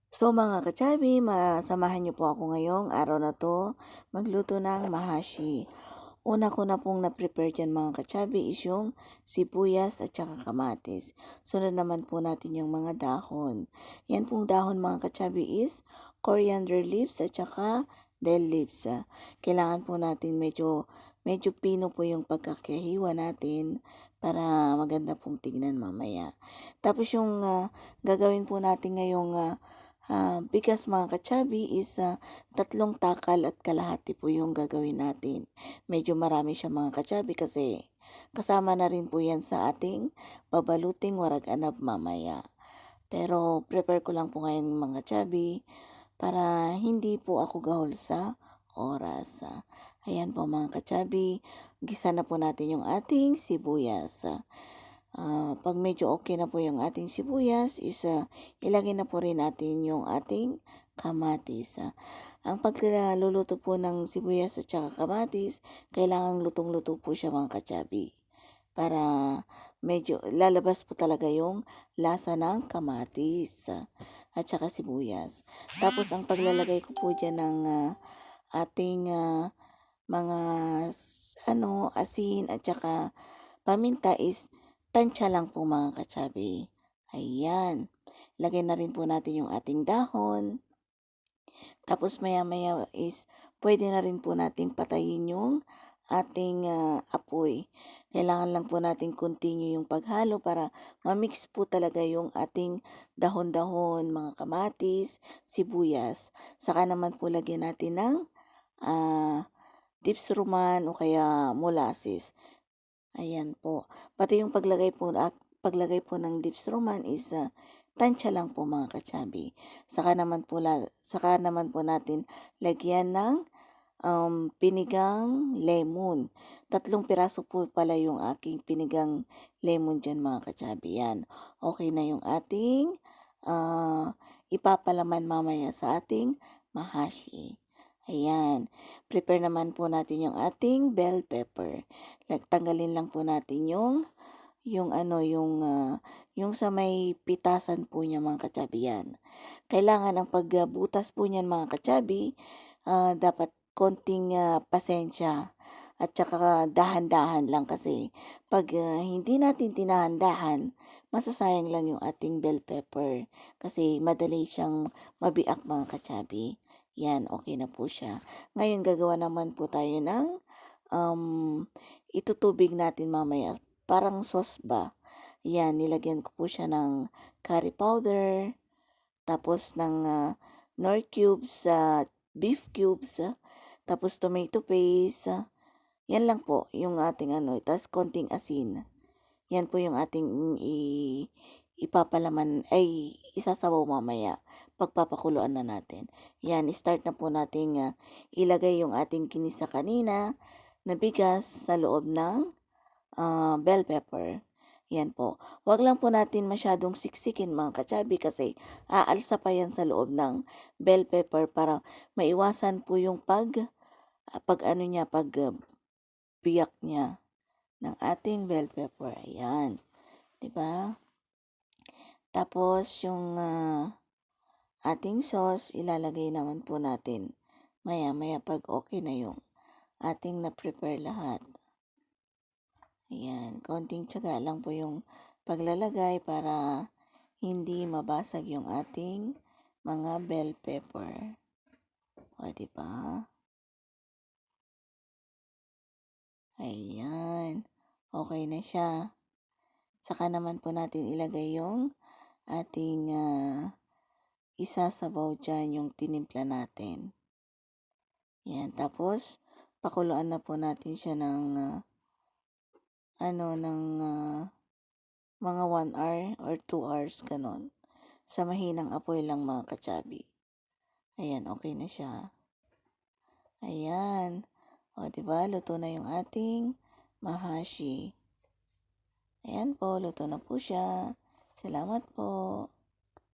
So mga kachabi, masamahan niyo po ako ngayong araw na to magluto ng mahashi. Una ko na pong na-prepare dyan mga kachabi is yung sibuyas at saka kamatis. Sunod naman po natin yung mga dahon. Yan pong dahon mga kachabi is coriander leaves at saka bell leaves. Kailangan po natin medyo pino po yung pagkakahiwa natin para maganda pong tignan mamaya. Tapos yung gagawin po natin ngayong bigas mga kachabi is 3 takal at kalahati po yung gagawin natin. Medyo marami siya mga kachabi kasi kasama na rin po yan sa ating babaluting warag-anab mamaya. Pero prepare ko lang po ngayon mga kachabi para hindi po ako gahol sa oras. Ayan po mga kachabi, gisa na po natin yung ating sibuyas. Pag medyo okay na po yung ating sibuyas, ilagay na po rin natin yung ating kamatis. Ang pagluluto po ng sibuyas at saka kamatis, kailangang lutong-luto po siya mga kachabi. Para medyo lalabas po talaga yung lasa ng kamatis at saka sibuyas. Tapos ang paglalagay ko po dyan ng ating mga asin at saka paminta is tansya lang po mga kachabi. Ayan. Lagay na rin po natin yung ating dahon. Tapos maya-maya is pwede na rin po natin patayin yung ating apoy. Kailangan lang po natin continue yung paghalo para ma-mix po talaga yung ating dahon-dahon, mga kamatis, sibuyas. Saka naman po lagyan natin ng dips roman o kaya molasses. Ayan po. Pati yung paglagay po ng dips roman is tansya lang po mga kachabi. Saka naman po natin lagyan ng pinigang lemon. 3 piraso po pala yung aking pinigang lemon dyan mga kachabi. Yan. Okay na yung ating ipapalaman mamaya sa ating mahashi. Ayan. Prepare naman po natin yung ating bell pepper. Tanggalin lang po natin yung sa may pitasan po niya mga kachabi yan. Kailangan ang pagbutas po niyan mga kachabi, dapat konting pasensya at saka dahan-dahan lang kasi pag hindi natin tinahan-dahan, masasayang lang yung ating bell pepper kasi madali siyang mabiak mga kachabi. Yan, okay na po siya. Ngayon gagawa naman po tayo ng itutubig natin mamaya. Parang sauce ba? Yan, nilagyan ko po siya ng curry powder, tapos ng nor cubes, beef cubes, tapos tomato paste. Yan lang po yung ating tapos konting asin. Yan po yung ating ipapalaman ay isasabaw mamaya pagpapakuluan na natin. Yan, start na po nating ilagay yung ating kinisa kanina na bigas sa loob ng bell pepper. Yan po. Huwag lang po natin masyadong siksikin mga kachabi kasi aalsa pa yan sa loob ng bell pepper para maiwasan po yung biyak niya ng ating bell pepper. Ayan. 'Di ba? Tapos yung ating sauce ilalagay naman po natin maya-maya pag okay na yung ating na-prepare lahat. Ayan, konting tiyaga lang po yung paglalagay para hindi mabasag yung ating mga bell pepper. O, diba? Ayan, okay na siya. Saka naman po natin ilagay yung ating isasabaw dyan yung tinimpla natin. Yan, tapos pakuluan na po natin siya ng mga 1 hour or 2 hours ganon. Sa mahinang apoy lang mga kachabi. Ayan, okay na siya. Ayan. O, diba? Luto na yung ating mahashi. Ayan po, luto na po siya. Salamat po.